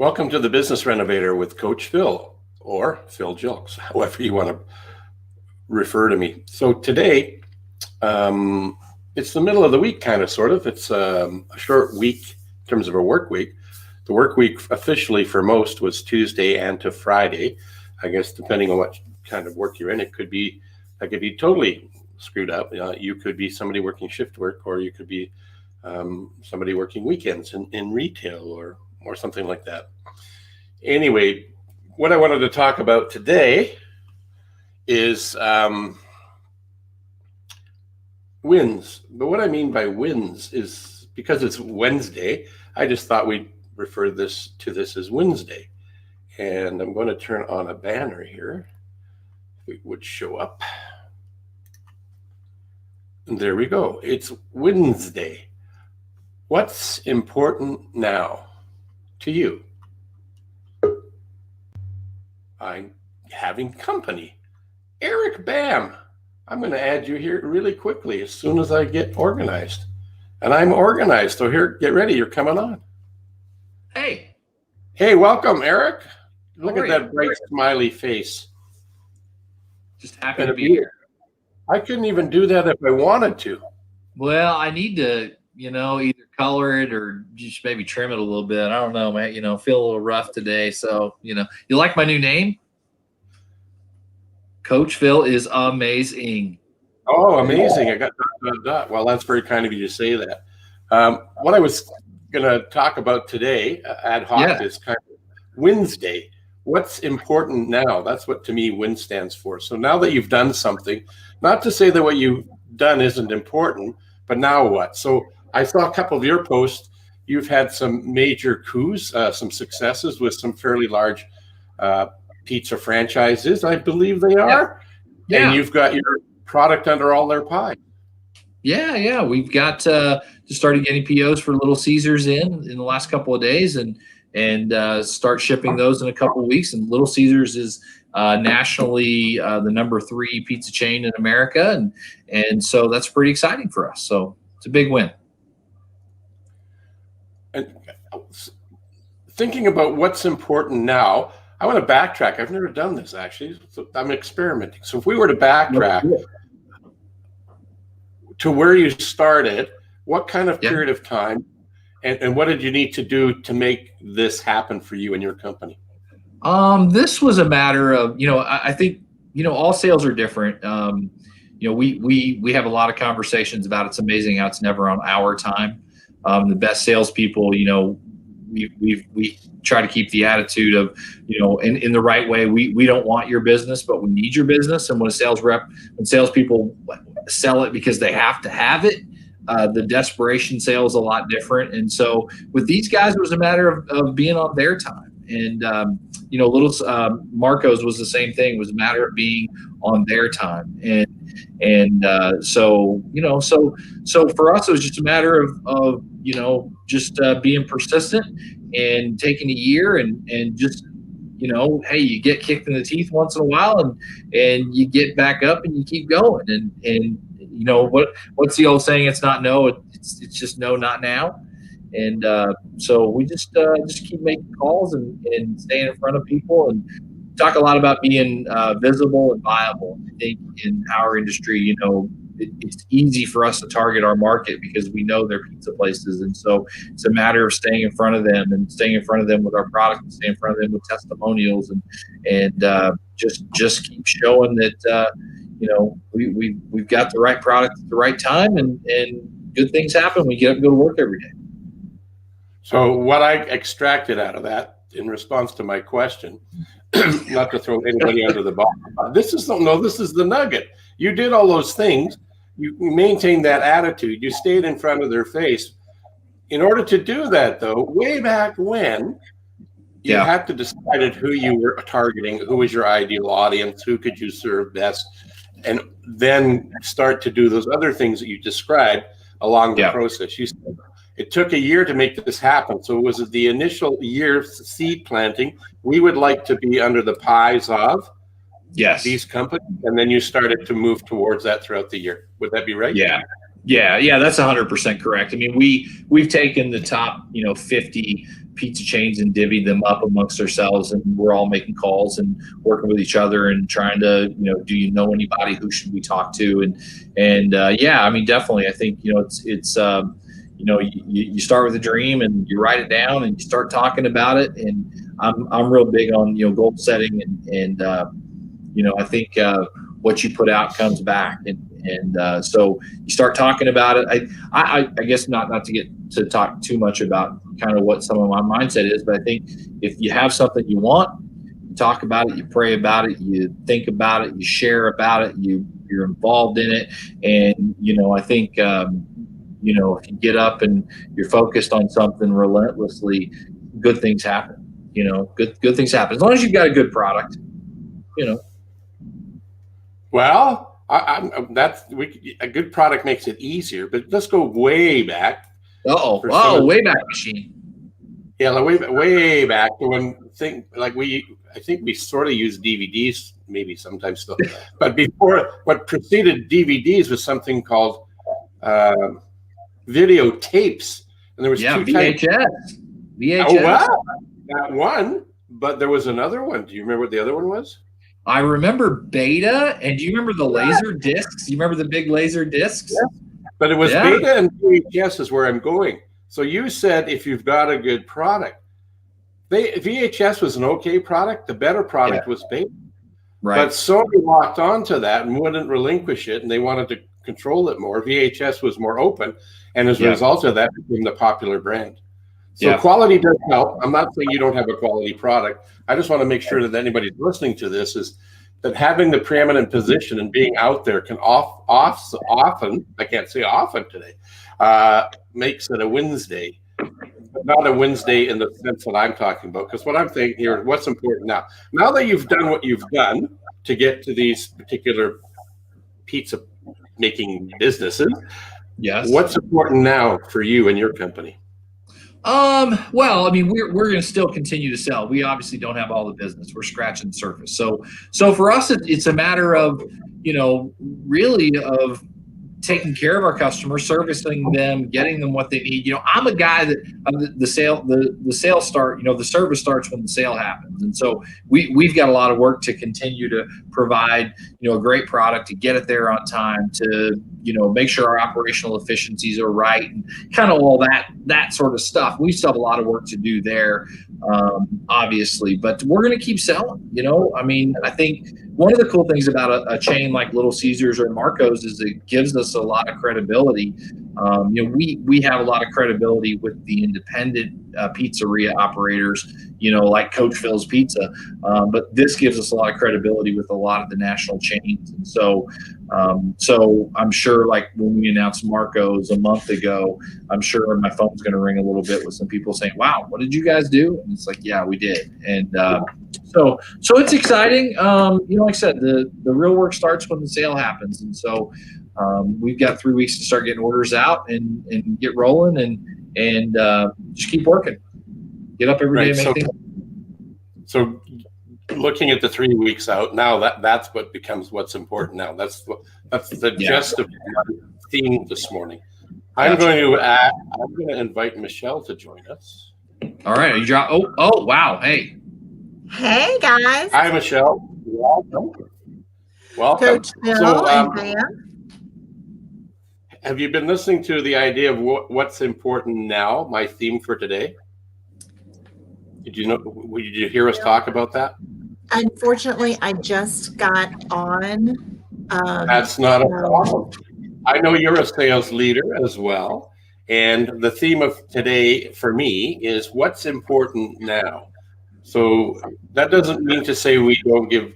Welcome to the Business Renovator with Coach Phil, or Phil Jilks, however you want to refer to me. So today, it's the middle of the week, kind of, sort of. It's a short week in terms of a work week. The work week officially for most was Tuesday and to Friday. I guess depending on what kind of work you're in, it could be totally screwed up. You could be somebody working shift work, or you could be somebody working weekends in retail or something like that. Anyway, what I wanted to talk about today is wins. But what I mean by wins is, because it's Wednesday, I just thought we'd refer to this as Winsday. And I'm going to turn on a banner here. If it would show up. And there we go. It's Wednesday. What's important now to you? I'm having company. Eric, bam! I'm going to add you here really quickly as soon as I get organized. And I'm organized, so here, get ready. You're coming on. Hey. Hey, welcome, Eric. Look at that bright, smiley face. Just happy to be here. I couldn't even do that if I wanted to. Well, I need to, either color it or just maybe trim it a little bit. I don't know, man. Feel a little rough today. So, you like my new name? Coach Phil is amazing. Oh, amazing. I got that. Well, that's very kind of you to say that. What I was going to talk about today, ad hoc, is kind of Wednesday. What's important now? That's what, to me, WIN stands for. So now that you've done something, not to say that what you've done isn't important, but now what? So I saw a couple of your posts. You've had some major coups, some successes with some fairly large pizza franchises, I believe they are. Yeah. And you've got your product under all their pie. Yeah. We've got just started getting POs for Little Caesars in the last couple of days, and start shipping those in a couple of weeks. And Little Caesars is nationally the number 3 pizza chain in America, and so that's pretty exciting for us. So it's a big win. And thinking about what's important now, I want to backtrack. I've never done this, actually. So I'm experimenting. So if we were to backtrack to where you started, what kind of period of time, and what did you need to do to make this happen for you and your company? This was a matter of, I think, all sales are different. We have a lot of conversations about it's amazing how it's never on our time. The best salespeople, we try to keep the attitude of, in the right way. We don't want your business, but we need your business. And when salespeople sell it because they have to have it, the desperation sale is a lot different. And so with these guys, it was a matter of being on their time. And, little Marco's was the same thing. It was a matter of being on their time. So for us, it was just a matter of just being persistent and taking a year and just, hey, you get kicked in the teeth once in a while and you get back up and you keep going. And what's the old saying? It's not no, it's just no, not now. And so we just keep making calls and staying in front of people and talk a lot about being visible and viable. I think in our industry, it's easy for us to target our market because we know their pizza places. And so it's a matter of staying in front of them and staying in front of them with our product and staying in front of them with testimonials and just keep showing that, we've got the right product at the right time and good things happen. We get up and go to work every day. So what I extracted out of that in response to my question, not to throw anybody under the bus, this is the nugget. You did all those things. You maintained that attitude. You stayed in front of their face. In order to do that, though, way back when, you had to decide who you were targeting, who was your ideal audience, who could you serve best, and then start to do those other things that you described along the process. You said it took a year to make this happen. So was it the initial year seed planting? We would like to be under the pies of these companies, and then you started to move towards that throughout the year. Would that be right? Yeah, that's 100% correct. I mean, we've taken the top, 50 pizza chains and divvied them up amongst ourselves, and we're all making calls and working with each other and trying to, do you know anybody? Who should we talk to? And yeah, I mean, definitely, I think it's you start with a dream and you write it down and you start talking about it. And I'm real big on goal setting and I think what you put out comes back, and so you start talking about it. I guess not to get to talk too much about kind of what some of my mindset is, but I think if you have something you want, you talk about it, you pray about it, you think about it, you share about it, you're involved in it, and I think if you get up and you're focused on something relentlessly, good things happen. Good things happen as long as you've got a good product. Well, a good product makes it easier, but let's go way back. Way back machine. Yeah, like way back to when I think we sort of used DVDs, maybe sometimes still, but before, what preceded DVDs was something called videotapes, and there was two VHS. types. VHS. Oh wow, that one. But there was another one. Do you remember what the other one was? I remember Beta, and do you remember the laser discs? You remember the big laser discs? Yeah. But it was Beta and VHS is where I'm going. So you said if you've got a good product, VHS was an okay product. The better product was Beta. Right. But Sony locked onto that and wouldn't relinquish it, and they wanted to control it more. VHS was more open, and as a result of that, became the popular brand. So quality does help. I'm not saying you don't have a quality product. I just want to make sure that anybody listening to this is that having the preeminent position and being out there can often, I can't say often today, makes it a Wednesday, but not a Wednesday in the sense that I'm talking about. Because what I'm thinking here, what's important now? Now that you've done what you've done to get to these particular pizza making businesses, what's important now for you and your company? Well, I mean, we're going to still continue to sell. We obviously don't have all the business. We're scratching the surface. So for us, it's a matter of, really of taking care of our customers, servicing them, getting them what they need. I'm a guy that the sale start, the service starts when the sale happens. And so we've got a lot of work to continue to provide, a great product, to get it there on time, to, make sure our operational efficiencies are right, and kind of all that sort of stuff. We still have a lot of work to do there, obviously, but we're going to keep selling. I mean, I think one of the cool things about a chain like Little Caesars or Marco's is it gives us a lot of credibility. We have a lot of credibility with the independent pizzeria operators, like Coach Phil's Pizza. But this gives us a lot of credibility with a lot of the national chains. And so I'm sure, like when we announced Marco's a month ago, I'm sure my phone's going to ring a little bit with some people saying, "Wow, what did you guys do?" And it's like, "Yeah, we did." And so it's exciting. Like I said, the real work starts when the sale happens. And so we've got 3 weeks to start getting orders out and get rolling and just keep working. Get up every day and make things. So looking at the 3 weeks out now, that's what becomes what's important now. That's the gist of my theme this morning. I'm going to invite Michelle to join us. All right. You drop. Oh, wow. Hey, guys. Hi, Michelle. Welcome. Coach Phil and Dan. Have you been listening to the idea of what's important now? My theme for today. Did you hear us talk about that? Unfortunately, I just got on. That's not a problem. I know you're a sales leader as well. And the theme of today for me is what's important now. So that doesn't mean to say we don't give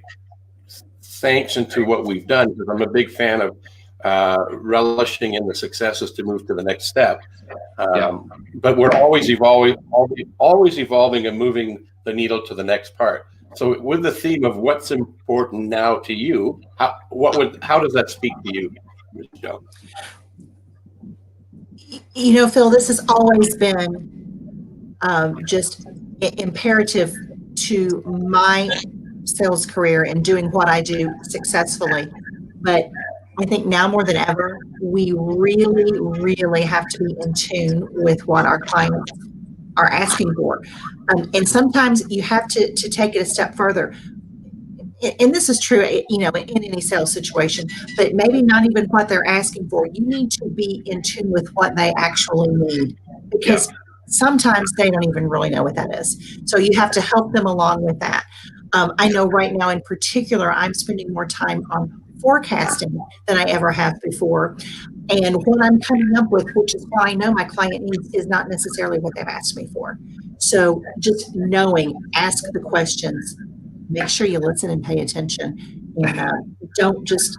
sanction to what we've done, because I'm a big fan of relishing in the successes to move to the next step. But we're always evolving and moving the needle to the next part. So with the theme of what's important now to you, how does that speak to you, Michelle? Phil, this has always been just imperative to my sales career and doing what I do successfully. But I think now more than ever, we really, really have to be in tune with what our clients are asking for. And sometimes you have to take it a step further. And this is true, in any sales situation, but maybe not even what they're asking for. You need to be in tune with what they actually need, because sometimes they don't even really know what that is. So you have to help them along with that. I know right now in particular, I'm spending more time on forecasting than I ever have before. And what I'm coming up with, which is why I know my client needs, is not necessarily what they've asked me for. So just knowing, ask the questions, make sure you listen and pay attention, and don't just,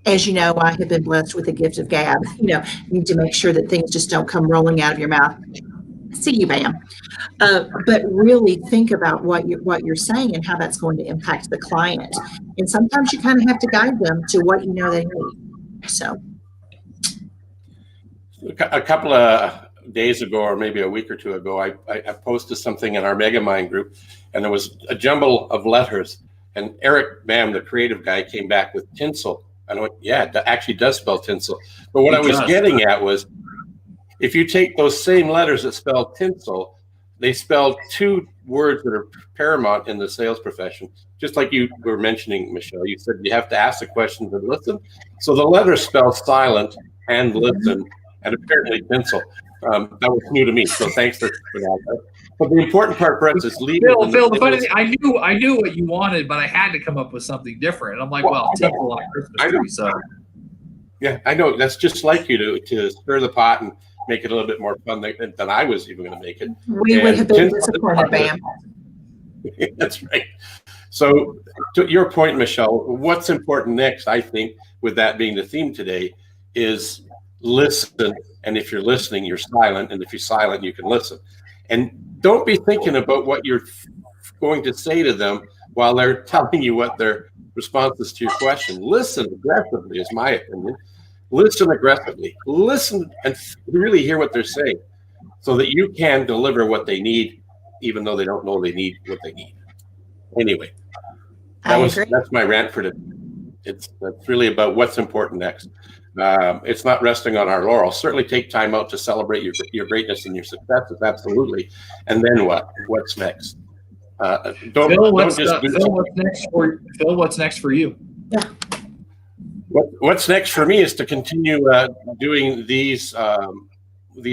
as you know, I have been blessed with the gift of gab. You need to make sure that things just don't come rolling out of your mouth. See you, ma'am. But really think about what you're saying and how that's going to impact the client. And sometimes you kind of have to guide them to what you know they need. So, a couple of days ago, or maybe a week or two ago, I posted something in our Megamind group, and there was a jumble of letters. And Eric Bam, the creative guy, came back with tinsel. And I went, yeah, it actually does spell tinsel. But what I was getting at was, if you take those same letters that spell tinsel, they spell two words that are paramount in the sales profession. Just like you were mentioning, Michelle, you said you have to ask the questions and listen. So the letters spell silent and listen, and apparently tinsel. That was new to me, so thanks for that. But the important part, Brett, is leaving. Phil, the funny thing, I knew what you wanted, but I had to come up with something different. And I'm like, tinsel on a Christmas tree. So yeah, I know. That's just like you to stir the pot and make it a little bit more fun than I was even going to make it. We would have been disappointed, Bam. That's right. So to your point, Michelle, what's important next, I think, with that being the theme today, is listen. And if you're listening, you're silent. And if you're silent, you can listen. And don't be thinking about what you're going to say to them while they're telling you what their responses to your question. Listen aggressively, is my opinion. Listen aggressively. Listen and really hear what they're saying, so that you can deliver what they need, even though they don't know they need what they need. Anyway, that's my rant for today. It's really about what's important next. It's not resting on our laurels. Certainly take time out to celebrate your greatness and your successes, absolutely. And then what? What's next? Phil, what's next for you? Yeah. What's next for me is to continue doing these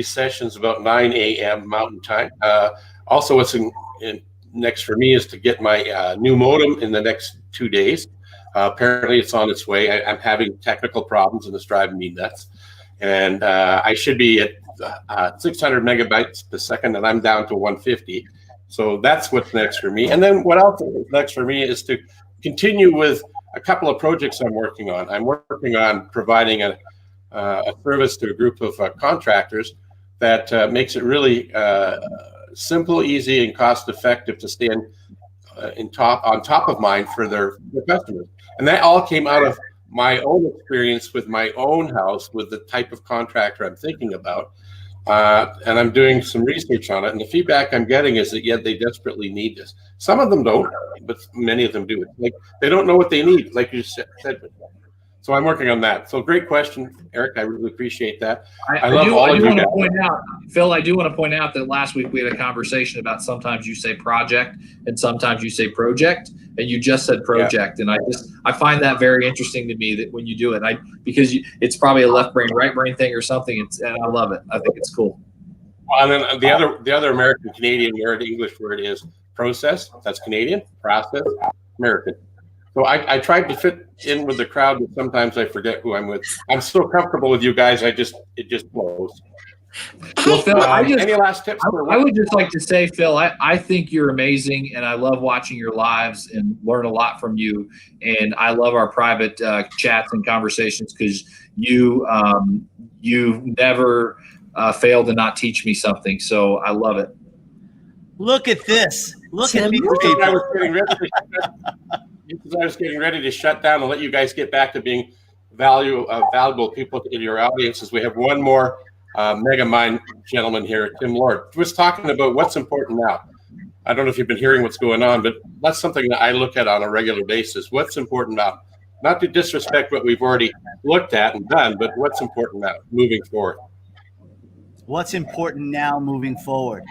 sessions about 9 a.m. Mountain Time. Also, what's next for me is to get my new modem in the next 2 days. Apparently, it's on its way. I'm having technical problems, and it's driving me nuts. And I should be at 600 megabytes per second, and I'm down to 150. So that's what's next for me. And then what else is next for me is to continue with a couple of projects I'm working on. I'm working on providing a service to a group of contractors that makes it really simple, easy, and cost-effective to stay on top of mind for their customers. And that all came out of my own experience with my own house, with the type of contractor I'm thinking about. And I'm doing some research on it. And the feedback I'm getting is that, yeah, they desperately need this. Some of them don't, but many of them do. It's like they don't know what they need, like you said before. So I'm working on that. So great question, Eric. I really appreciate that. I love all of you guys. Phil, I do want to point out that last week we had a conversation about sometimes you say project and sometimes you say project, and you just said project. Yeah. And I find that very interesting to me, that when you do it, because it's probably a left brain, right brain thing or something. And I love it. I think it's cool. Well, and then the other American Canadian word, English word, is process. That's Canadian. Process, American. So I tried to fit in with the crowd, but sometimes I forget who I'm with. I'm so comfortable with you guys. It just flows. Well, Phil, any last tips? I would just like to say, Phil, I think you're amazing, and I love watching your lives and learn a lot from you. And I love our private chats and conversations, because you never fail to not teach me something. So I love it. Look at this. Look at me. I was getting ready to shut down and let you guys get back to being valuable people in your audiences. We have one more Megamind gentleman here, Tim Lord, was talking about what's important now. I don't know if you've been hearing what's going on, but that's something that I look at on a regular basis. What's important now? not to disrespect what we've already looked at and done, but what's important now moving forward? What's important now moving forward?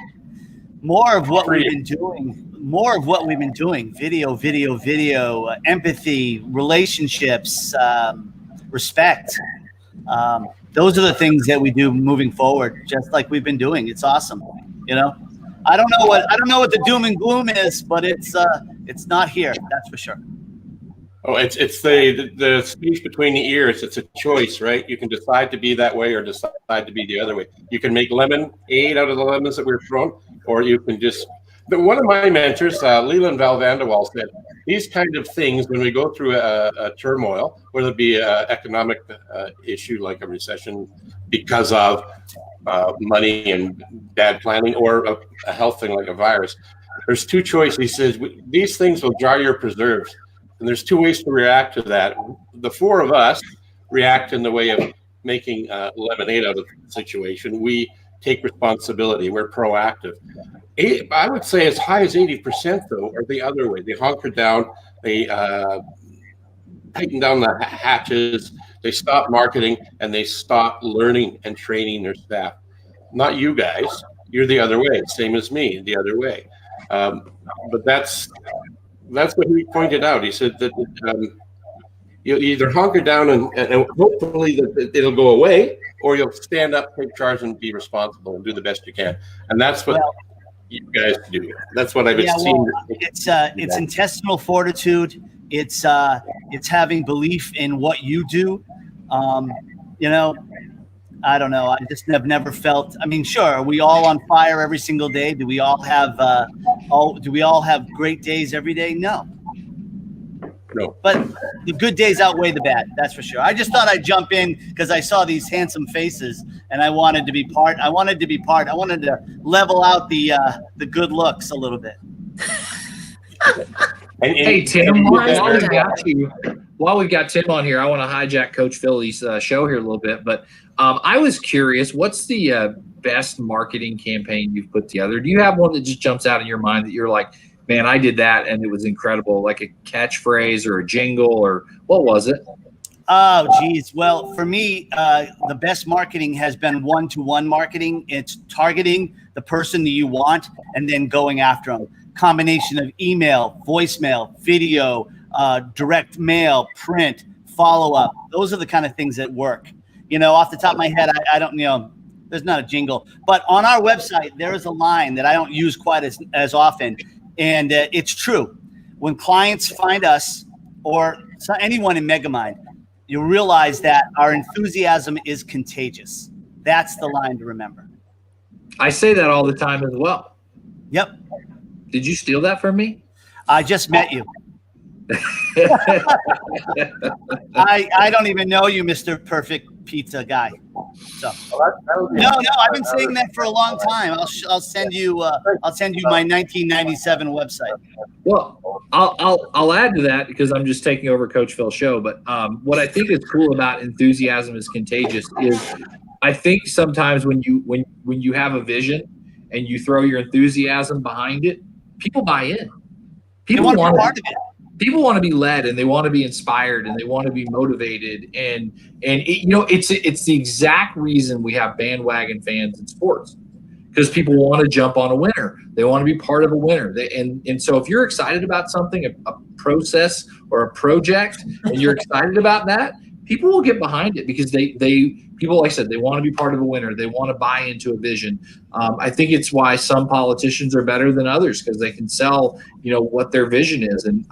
More of what we've been doing. More of what we've been doing. Video, empathy, relationships, respect. Those are the things that we do moving forward, just like we've been doing. It's awesome. I don't know what the doom and gloom is, but it's not here. That's for sure. Oh, it's the space between the ears. It's a choice, right? You can decide to be that way or decide to be the other way. You can make lemonade out of the lemons that we're thrown, or you can just. One of my mentors, Leland Val Vanderwall, said these kind of things, when we go through a turmoil, whether it be an economic issue like a recession because of money and bad planning, or a health thing like a virus, there's two choices. He says these things will dry your preserves. And there's two ways to react to that. The four of us react in the way of making lemonade out of the situation. We take responsibility. We're proactive. I would say as high as 80%, though, are the other way. They hunker down. They tighten down the hatches. They stop marketing, and they stop learning and training their staff. Not you guys. You're the other way. Same as me, the other way. But that's what he pointed out. He said that you'll either hunker down and hopefully that it'll go away, or you'll stand up, take charge, and be responsible and do the best you can. And that's what you guys do. That's what I've seen. It's intestinal fortitude. It's having belief in what you do. I don't know. I just have never felt. I mean, sure, are we all on fire every single day? Do we all have great days every day? No. But the good days outweigh the bad. That's for sure. I just thought I'd jump in because I saw these handsome faces and I wanted to be part. I wanted to level out the good looks a little bit. Hey, Tim, while we've got Tim on here, I want to hijack Coach Philly's show here a little bit. But I was curious, what's the best marketing campaign you've put together? Do you have one that just jumps out in your mind that you're like, man, I did that and it was incredible, like a catchphrase or a jingle, or what was it? Oh, geez. Well, for me, the best marketing has been one-to-one marketing. It's targeting the person that you want and then going after them. Combination of email, voicemail, video, direct mail, print, follow-up. Those are the kind of things that work. Off the top of my head, I don't, there's not a jingle. But on our website, there is a line that I don't use quite as often. And it's true. When clients find us or anyone in Megamind, you realize that our enthusiasm is contagious. That's the line to remember. I say that all the time as well. Yep. Did you steal that from me? I just met you. I don't even know you, Mr. Perfect Pizza guy. So no, I've been saying that for a long time. I'll send you my 1997 website. Well, I'll add to that because I'm just taking over Coach Phil's show. But what I think is cool about enthusiasm is contagious is I think sometimes when you have a vision and you throw your enthusiasm behind it, people buy in. People want to be part of it. People want to be led and they want to be inspired and they want to be motivated. And it's the exact reason we have bandwagon fans in sports, because people want to jump on a winner. They want to be part of a winner. And so if you're excited about something, a process or a project, and you're excited about that, people will get behind it because people, like I said, they want to be part of a winner. They want to buy into a vision. I think it's why some politicians are better than others, because they can sell, what their vision is. And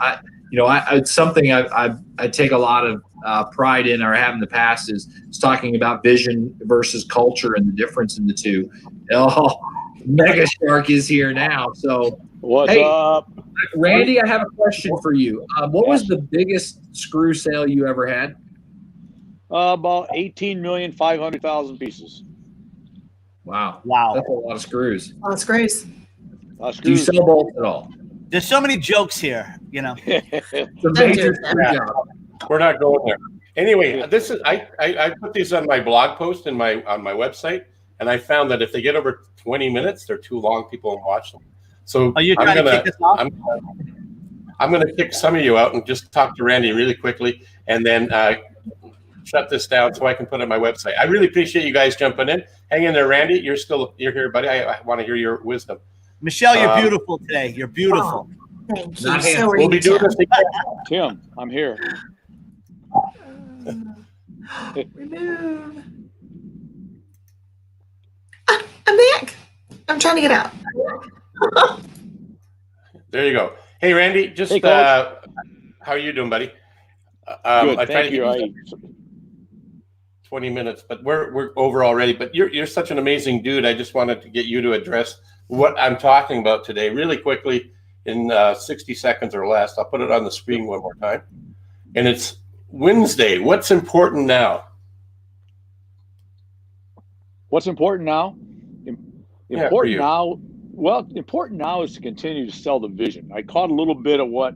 it's something I take a lot of pride in, or have in the past, is talking about vision versus culture and the difference in the two. Oh, Mega Shark is here now. So what's up, Randy? I have a question for you. What was the biggest screw sale you ever had? About 18,500,000 piees. Wow. That's a lot of screws. A lot of screws. Do you sell bolts at all? There's so many jokes here, It's a major job. We're not going there. Anyway, this is I put these on my blog post on my website, and I found that if they get over 20 minutes, they're too long. People won't watch them. So are you trying to kick this off? I'm going to kick some of you out and just talk to Randy really quickly, and then shut this down so I can put it on my website. I really appreciate you guys jumping in. Hang in there, Randy. You're here, buddy. I want to hear your wisdom. Michelle, you're beautiful today. You're beautiful. Thank you. Not So are We'll you, be doing Tim. this again. Tim, I'm here. Remove. I'm back. I'm trying to get out. There you go. Hey, Randy, just Hey, Coach. how are you doing, buddy? Good, I tried thank to you. get 20 minutes, but we're over already. But you're such an amazing dude. I just wanted to get you to address what I'm talking about today really quickly in 60 seconds or less. I'll put it on the screen one more time. And it's Winsday. What's important now? What's important now? Yeah, for you. Important now is to continue to sell the vision. I caught a little bit of what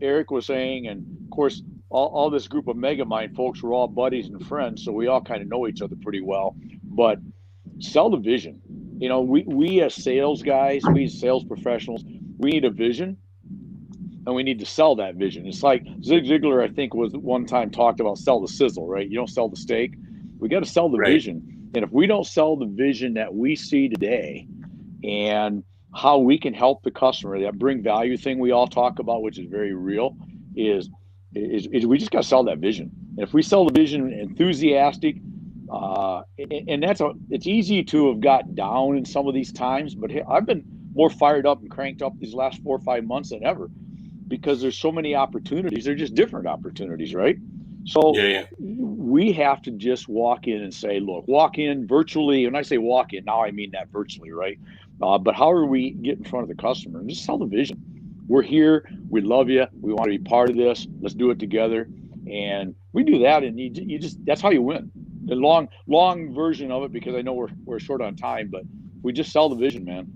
Eric was saying, and of course, all this group of Megamind folks were all buddies and friends, so we all kind of know each other pretty well. But sell the vision. You know, we as sales guys, we as sales professionals, we need a vision, and we need to sell that vision. It's like Zig Ziglar, I think, was one time talked about sell the sizzle, right? You don't sell the steak. We got to sell the vision. And if we don't sell the vision that we see today and how we can help the customer, that bring value thing we all talk about, which is very real, is we just got to sell that vision. And if we sell the vision enthusiastic, and it's easy to have got down in some of these times, but I've been more fired up and cranked up these last 4 or 5 months than ever because there's so many opportunities. They're just different opportunities, right? So we have to just walk in and say, look, walk in virtually. When I say walk in, now I mean that virtually, right? But how are we get in front of the customer and just sell the vision? We're here. We love you. We want to be part of this. Let's do it together. And we do that, and you just that's how you win. The long version of it, because I know we're short on time, but we just sell the vision, man.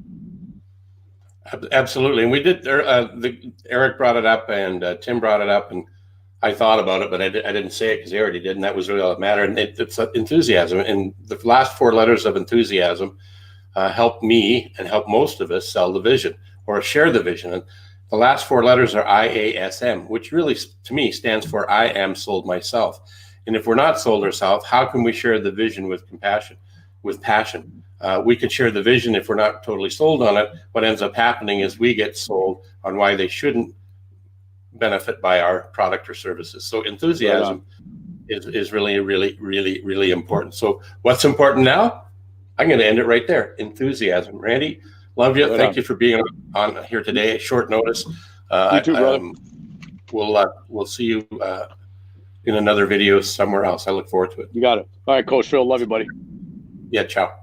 Absolutely. And we did, Eric brought it up and Tim brought it up, and I thought about it, but I didn't say it because they already did, and that was really all that mattered. And it's enthusiasm. And the last 4 letters of enthusiasm help me and help most of us sell the vision or share the vision. And the last 4 letters are IASM, which really, to me, stands for I am sold myself. And if we're not sold ourselves, how can we share the vision with compassion, with passion? We could share the vision if we're not totally sold on it. What ends up happening is we get sold on why they shouldn't benefit by our product or services. So enthusiasm is really, really, really, really important. So what's important now? I'm going to end it right there. Enthusiasm. Randy, love you. Thank you for being on here today at short notice. You too, brother. We'll see you in another video somewhere else. I look forward to it. You got it. All right, Coach Phil. Love you, buddy. Yeah, ciao.